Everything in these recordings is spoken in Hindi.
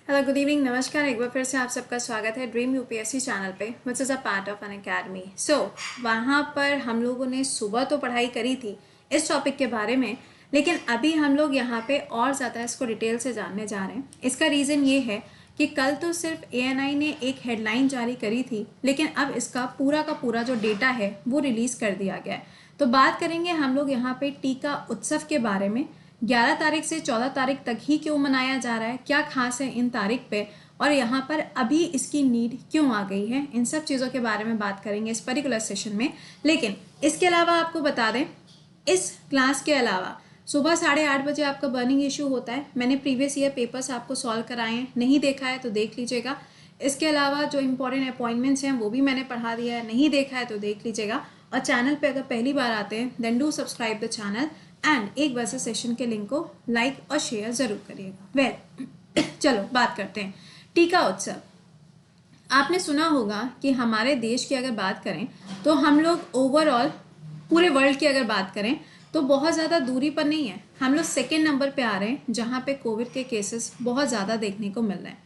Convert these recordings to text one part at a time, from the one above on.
हेलो गुड इवनिंग नमस्कार। एक बार फिर से आप सबका स्वागत है ड्रीम यूपीएससी चैनल पे which is a part of an academy. वहाँ पर हम लोगों ने सुबह तो पढ़ाई करी थी इस टॉपिक के बारे में, लेकिन अभी हम लोग यहाँ पे और ज़्यादा इसको डिटेल से जानने जा रहे हैं। इसका रीज़न ये है कि कल तो सिर्फ एएनआई ने एक हेडलाइन जारी करी थी, लेकिन अब इसका पूरा का पूरा जो डेटा है वो रिलीज़ कर दिया गया है। तो बात करेंगे हम लोग यहाँ पे टीका उत्सव के बारे में। 11 तारीख से 14 तारीख तक ही क्यों मनाया जा रहा है, क्या खास है इन तारीख पे, और यहाँ पर अभी इसकी नीड क्यों आ गई है, इन सब चीज़ों के बारे में बात करेंगे इस पर्टिकुलर सेशन में। लेकिन इसके अलावा आपको बता दें, इस क्लास के अलावा सुबह 8:30 बजे आपका बर्निंग इशू होता है। मैंने प्रीवियस ईयर पेपर्स आपको सॉल्व कराए हैं, नहीं देखा है तो देख लीजिएगा। इसके अलावा जो इंपॉर्टेंट अपॉइंटमेंट्स हैं वो भी मैंने पढ़ा दिया है, नहीं देखा है तो देख लीजिएगा। और चैनल पे अगर पहली बार आते हैं then do subscribe the channel and एक बार से सेशन के लिंक को लाइक और शेयर जरूर करिएगा। चलो बात करते हैं टीका उत्सव। आपने सुना होगा कि हमारे देश की अगर बात करें तो हम लोग ओवरऑल पूरे वर्ल्ड की अगर बात करें तो बहुत ज़्यादा दूरी पर नहीं है। हम लोग सेकेंड नंबर पे आ रहे हैं जहाँ पे कोविड के केसेस बहुत ज़्यादा देखने को मिल रहे हैं।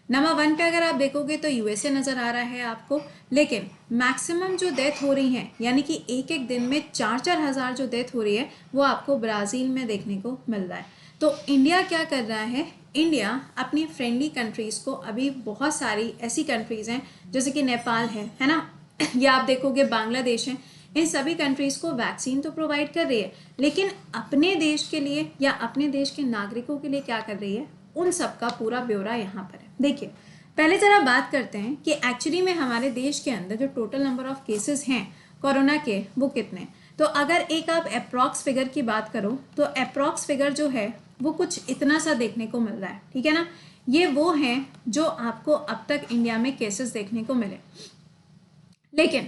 नंबर 1 पे अगर आप देखोगे तो यूएसए नज़र आ रहा है आपको, लेकिन मैक्सिमम जो डेथ हो रही है यानी कि एक एक दिन में 4-4 हज़ार जो डेथ हो रही है वो आपको ब्राज़ील में देखने को मिल रहा है। तो इंडिया क्या कर रहा है, इंडिया अपनी फ्रेंडली कंट्रीज़ को, अभी बहुत सारी ऐसी कंट्रीज़ हैं जैसे कि नेपाल है ना, या आप देखोगे बांग्लादेश है, इन सभी कंट्रीज़ को वैक्सीन तो प्रोवाइड कर रही है, लेकिन अपने देश के लिए या अपने देश के नागरिकों के लिए क्या कर रही है, उन सब का पूरा ब्यौरा यहाँ पर है। देखिए पहले जरा बात करते हैं कि एक्चुअली में हमारे देश के अंदर जो टोटल नंबर ऑफ केसेस हैं कोरोना के वो कितने। तो अगर एक आप अप्रॉक्स फिगर की बात करो तो अप्रॉक्स फिगर जो है वो कुछ इतना सा देखने को मिल रहा है, ठीक है ना। ये वो हैं जो आपको अब तक इंडिया में केसेस देखने को मिले। लेकिन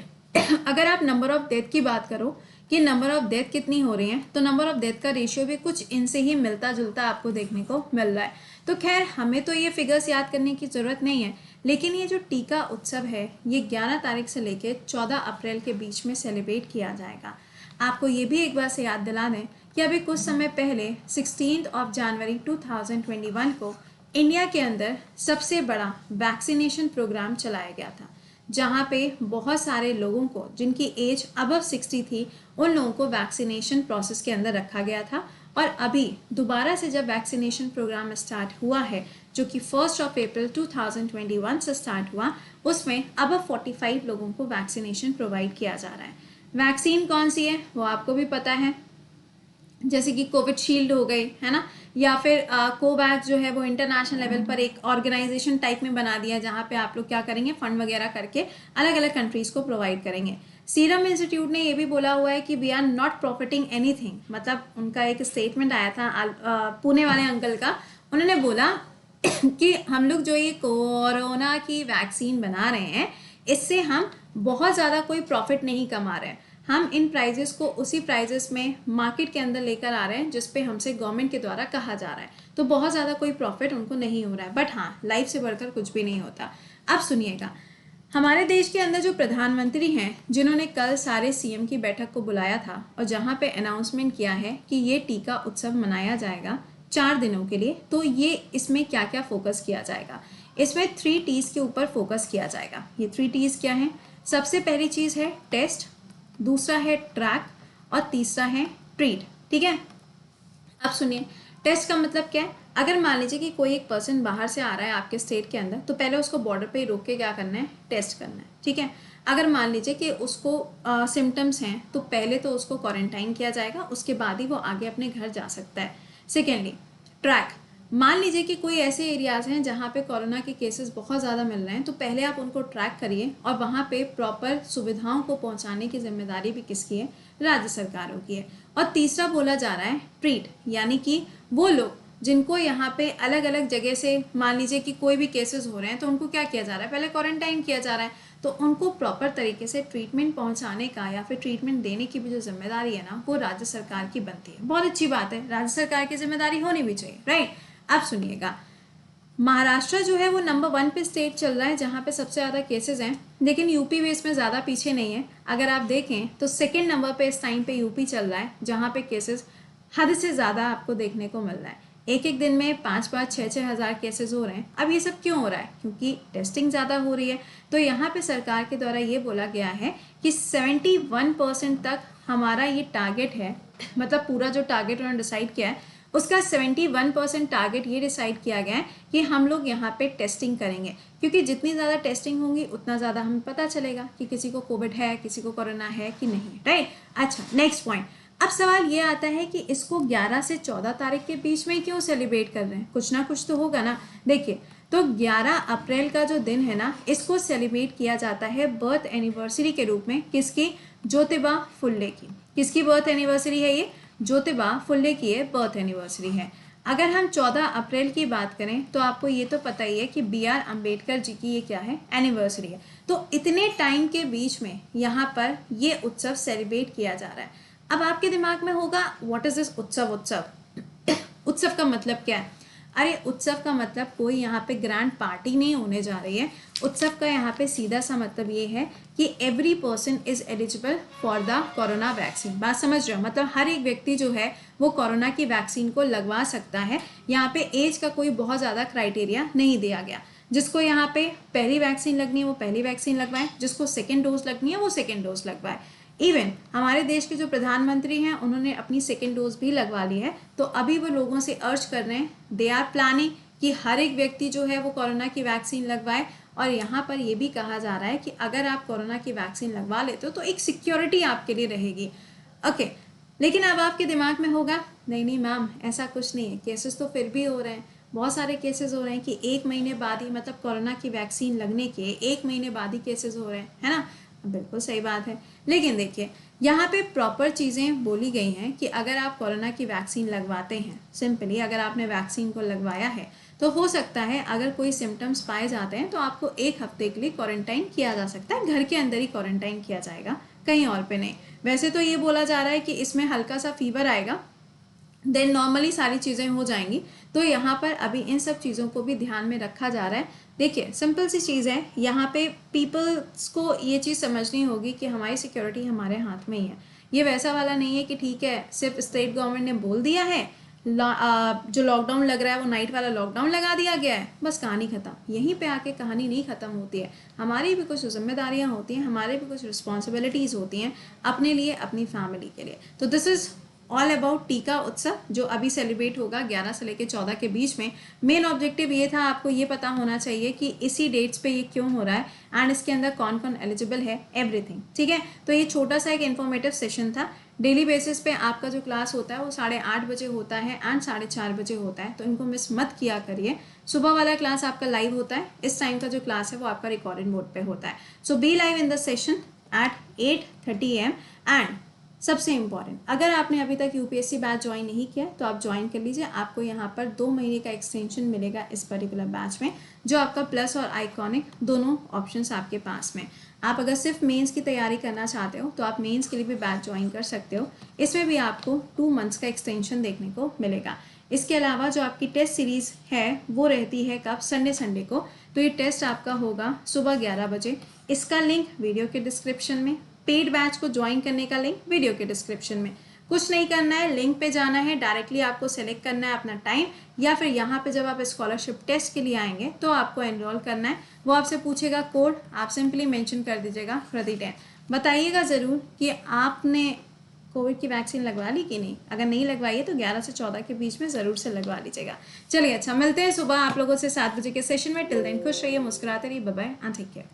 अगर आप नंबर ऑफ डेथ की बात करो कि नंबर ऑफ डेथ कितनी हो रही है, तो नंबर ऑफ डेथ का रेशियो भी कुछ इनसे ही मिलता जुलता आपको देखने को मिल रहा है। तो खैर हमें तो ये फिगर्स याद करने की ज़रूरत नहीं है, लेकिन ये जो टीका उत्सव है ये 11 तारीख से लेकर 14 अप्रैल के बीच में सेलिब्रेट किया जाएगा। आपको ये भी एक बार से याद दिला दें कि अभी कुछ समय पहले 16 जनवरी 2021 को इंडिया के अंदर सबसे बड़ा वैक्सीनेशन प्रोग्राम चलाया गया था, जहाँ पे बहुत सारे लोगों को जिनकी एज अबव 60 थी उन लोगों को वैक्सीनेशन प्रोसेस के अंदर रखा गया था। और अभी दोबारा से जब वैक्सीनेशन प्रोग्राम स्टार्ट हुआ है जो कि 1 अप्रैल 2021 से स्टार्ट हुआ, उसमें अबव 45 लोगों को वैक्सीनेशन प्रोवाइड किया जा रहा है। वैक्सीन कौन सी है वो आपको भी पता है, जैसे कि कोविशील्ड हो गई है ना, या फिर कोवैक्स जो है वो इंटरनेशनल लेवल पर एक ऑर्गेनाइजेशन टाइप में बना दिया जहाँ पे आप लोग क्या करेंगे, फंड वगैरह करके अलग अलग कंट्रीज को प्रोवाइड करेंगे। सीरम इंस्टीट्यूट ने ये भी बोला हुआ है कि we are not profiting anything, मतलब उनका एक स्टेटमेंट आया था पुणे वाले अंकल का, उन्होंने बोला कि हम लोग जो ये कोरोना की वैक्सीन बना रहे हैं इससे हम बहुत ज़्यादा कोई प्रॉफिट नहीं कमा रहे हैं, हम इन प्राइजेस को उसी प्राइजेस में मार्केट के अंदर लेकर आ रहे हैं जिस पे हमसे गवर्नमेंट के द्वारा कहा जा रहा है, तो बहुत ज़्यादा कोई प्रॉफिट उनको नहीं हो रहा है। बट हाँ, लाइफ से बढ़कर कुछ भी नहीं होता। अब सुनिएगा, हमारे देश के अंदर जो प्रधानमंत्री हैं जिन्होंने कल सारे सीएम की बैठक को बुलाया था और जहाँ पे अनाउंसमेंट किया है कि ये टीका उत्सव मनाया जाएगा 4 दिनों के लिए, तो ये इसमें क्या क्या फोकस किया जाएगा, इसमें 3 T's के ऊपर फोकस किया जाएगा। ये 3 T's क्या हैं? सबसे पहली चीज़ है टेस्ट, दूसरा है ट्रैक और तीसरा है ट्रीट, ठीक है। अब सुनिए, टेस्ट का मतलब क्या है, अगर मान लीजिए कि कोई एक पर्सन बाहर से आ रहा है आपके स्टेट के अंदर, तो पहले उसको बॉर्डर पे ही रोक के क्या करना है, टेस्ट करना है, ठीक है। अगर मान लीजिए कि उसको सिम्टम्स हैं तो पहले तो उसको क्वारंटाइन किया जाएगा, उसके बाद ही वो आगे अपने घर जा सकता है। सेकेंडली ट्रैक, मान लीजिए कि कोई ऐसे एरियाज हैं जहाँ पे कोरोना के केसेस बहुत ज़्यादा मिल रहे हैं, तो पहले आप उनको ट्रैक करिए और वहाँ पे प्रॉपर सुविधाओं को पहुँचाने की जिम्मेदारी भी किसकी है, राज्य सरकारों की है। और तीसरा बोला जा रहा है ट्रीट, यानी कि वो लोग जिनको यहाँ पे अलग अलग जगह से मान लीजिए कि कोई भी केसेस हो रहे हैं तो उनको क्या किया जा रहा है, पहले क्वारंटाइन किया जा रहा है, तो उनको प्रॉपर तरीके से ट्रीटमेंट पहुँचाने का या फिर ट्रीटमेंट देने की भी जो जिम्मेदारी है ना वो राज्य सरकार की बनती है। बहुत अच्छी बात है, राज्य सरकार की जिम्मेदारी होनी भी चाहिए, राइट। अब सुनिएगा, महाराष्ट्र जो है वो नंबर 1 पे स्टेट चल रहा है जहाँ पे सबसे ज़्यादा केसेस हैं, लेकिन यूपी भी इसमें ज़्यादा पीछे नहीं है। अगर आप देखें तो सेकेंड नंबर पे इस टाइम पे यूपी चल रहा है जहाँ पे केसेस हद से ज़्यादा आपको देखने को मिल रहा है। एक एक दिन में 5-5, 6-6 हज़ार केसेस हो रहे हैं। अब ये सब क्यों हो रहा है? क्योंकि टेस्टिंग ज़्यादा हो रही है। तो यहाँ पे सरकार के द्वारा ये बोला गया है कि 71% तक हमारा ये टारगेट है, मतलब पूरा जो टारगेट उन्होंने डिसाइड किया है उसका 71% टारगेट ये डिसाइड किया गया है कि हम लोग यहाँ पे टेस्टिंग करेंगे, क्योंकि जितनी ज़्यादा टेस्टिंग होगी उतना ज़्यादा हमें पता चलेगा कि किसी को कोविड है, किसी को कोरोना है कि नहीं, राइट। अच्छा, नेक्स्ट पॉइंट। अब सवाल ये आता है कि इसको 11 से 14 तारीख के बीच में क्यों सेलिब्रेट कर रहे हैं? कुछ ना कुछ तो होगा ना। देखिए, तो 11 अप्रैल का जो दिन है ना, इसको सेलिब्रेट किया जाता है बर्थ एनिवर्सरी के रूप में। किसकी? ज्योतिबा फुल्ले की। किसकी बर्थ एनिवर्सरी है ये? ज्योतिबा फुल्ले की ये बर्थ एनिवर्सरी है। अगर हम 14 अप्रैल की बात करें तो आपको ये तो पता ही है कि BR अम्बेडकर जी की ये क्या है? एनिवर्सरी है। तो इतने टाइम के बीच में यहाँ पर ये उत्सव सेलिब्रेट किया जा रहा है। अब आपके दिमाग में होगा, व्हाट इज दिस उत्सव? उत्सव का मतलब क्या है? अरे उत्सव का मतलब कोई यहाँ पे ग्रैंड पार्टी नहीं होने जा रही है। उत्सव का यहाँ पे सीधा सा मतलब ये है कि every person is eligible for the corona vaccine. बात समझ रहे हो? मतलब हर एक व्यक्ति जो है वो कोरोना की वैक्सीन को लगवा सकता है। यहाँ पे एज का कोई बहुत ज़्यादा क्राइटेरिया नहीं दिया गया। जिसको यहाँ पे पहली वैक्सीन लगनी है वो पहली वैक्सीन लगवाए, जिसको सेकेंड डोज लगनी है वो सेकेंड डोज लगवाए। इवन हमारे देश के जो प्रधानमंत्री हैं उन्होंने अपनी सेकेंड डोज भी लगवा ली है। तो अभी वो लोगों से अर्ज कर रहे हैं, दे आर प्लानिंग कि हर एक व्यक्ति जो है वो कोरोना की वैक्सीन लगवाए। और यहाँ पर ये भी कहा जा रहा है कि अगर आप कोरोना की वैक्सीन लगवा लेते हो तो एक सिक्योरिटी आपके लिए रहेगी। ओके, लेकिन अब आपके दिमाग में होगा, नहीं नहीं मैम ऐसा कुछ नहीं है, केसेस तो फिर भी हो रहे हैं। बहुत सारे केसेस हो रहे हैं कि 1 महीने बाद ही, मतलब कोरोना की वैक्सीन लगने के 1 महीने बाद ही केसेस हो रहे हैं, है ना। बिल्कुल सही बात है। लेकिन देखिए, यहाँ पे प्रॉपर चीज़ें बोली गई हैं कि अगर आप कोरोना की वैक्सीन लगवाते हैं, सिंपली अगर आपने वैक्सीन को लगवाया है तो हो सकता है अगर कोई सिम्टम्स पाए जाते हैं तो आपको 1 हफ्ते के लिए क्वारंटाइन किया जा सकता है। घर के अंदर ही क्वारंटाइन किया जाएगा, कहीं और पे नहीं। वैसे तो ये बोला जा रहा है कि इसमें हल्का सा फीवर आएगा, देन नॉर्मली सारी चीज़ें हो जाएंगी। तो यहाँ पर अभी इन सब चीज़ों को भी ध्यान में रखा जा रहा है। देखिए, सिंपल सी चीज़ है, यहाँ पे पीपल्स को ये चीज़ समझनी होगी कि हमारी सिक्योरिटी हमारे हाथ में ही है। ये वैसा वाला नहीं है कि ठीक है सिर्फ स्टेट गवर्नमेंट ने बोल दिया है, जो लॉकडाउन लग रहा है वो नाइट वाला लॉकडाउन लगा दिया गया है, बस कहानी ख़त्म। यहीं पे आके कहानी नहीं ख़त्म होती है। हमारी भी कुछ जिम्मेदारियाँ होती हैं, हमारे भी कुछ रिस्पॉन्सिबिलिटीज़ होती हैं अपने लिए, अपनी फैमिली के लिए। तो दिस इज़ ऑल अबाउट टीका उत्सव जो अभी सेलिब्रेट होगा 11 से लेकर 14 के बीच में। मेन ऑब्जेक्टिव ये था, आपको ये पता होना चाहिए कि इसी डेट्स पे ये क्यों हो रहा है एंड इसके अंदर कौन कौन एलिजिबल है, एवरीथिंग। ठीक है, तो ये छोटा सा एक इन्फॉर्मेटिव सेशन था। डेली बेसिस पे आपका जो क्लास होता है वो 8:30 बजे होता है एंड 4:30 बजे होता है, तो इनको मिस मत किया करिए। सुबह वाला क्लास आपका लाइव होता है, इस टाइम का जो क्लास है वो आपका रिकॉर्डेड मोड पे होता है। So be live in the session at 8:30 AM। And सबसे इम्पॉर्टेंट, अगर आपने अभी तक यूपीएससी बैच ज्वाइन नहीं किया तो आप ज्वाइन कर लीजिए। आपको यहाँ पर 2 महीने का एक्सटेंशन मिलेगा इस पर्टिकुलर बैच में, जो आपका प्लस और आइकॉनिक दोनों ऑप्शंस आपके पास में। आप अगर सिर्फ मेंस की तैयारी करना चाहते हो तो आप मेंस के लिए भी बैच ज्वाइन कर सकते हो। इसमें भी आपको 2 मंथ्स का एक्सटेंशन देखने को मिलेगा। इसके अलावा जो आपकी टेस्ट सीरीज़ है वो रहती है कब? संडे को। तो ये टेस्ट आपका होगा सुबह 11 बजे। इसका लिंक वीडियो के डिस्क्रिप्शन में, पेड बैच को ज्वाइन करने का लिंक वीडियो के डिस्क्रिप्शन में। कुछ नहीं करना है, लिंक पे जाना है, डायरेक्टली आपको सेलेक्ट करना है अपना टाइम, या फिर यहाँ पे जब आप स्कॉलरशिप टेस्ट के लिए आएंगे तो आपको एनरोल करना है। वो आपसे पूछेगा कोड, आप सिंपली मेंशन कर दीजिएगा प्रति10। बताइएगा ज़रूर कि आपने कोविड की वैक्सीन लगवा ली कि नहीं। अगर नहीं लगवाई है तो 11 से 14 के बीच में ज़रूर से लगवा लीजिएगा। चलिए, अच्छा, मिलते हैं सुबह आप लोगों से 7 बजे के सेशन में। टिल देन खुश रहिए, मुस्कुराते रहिए, bye bye and take care.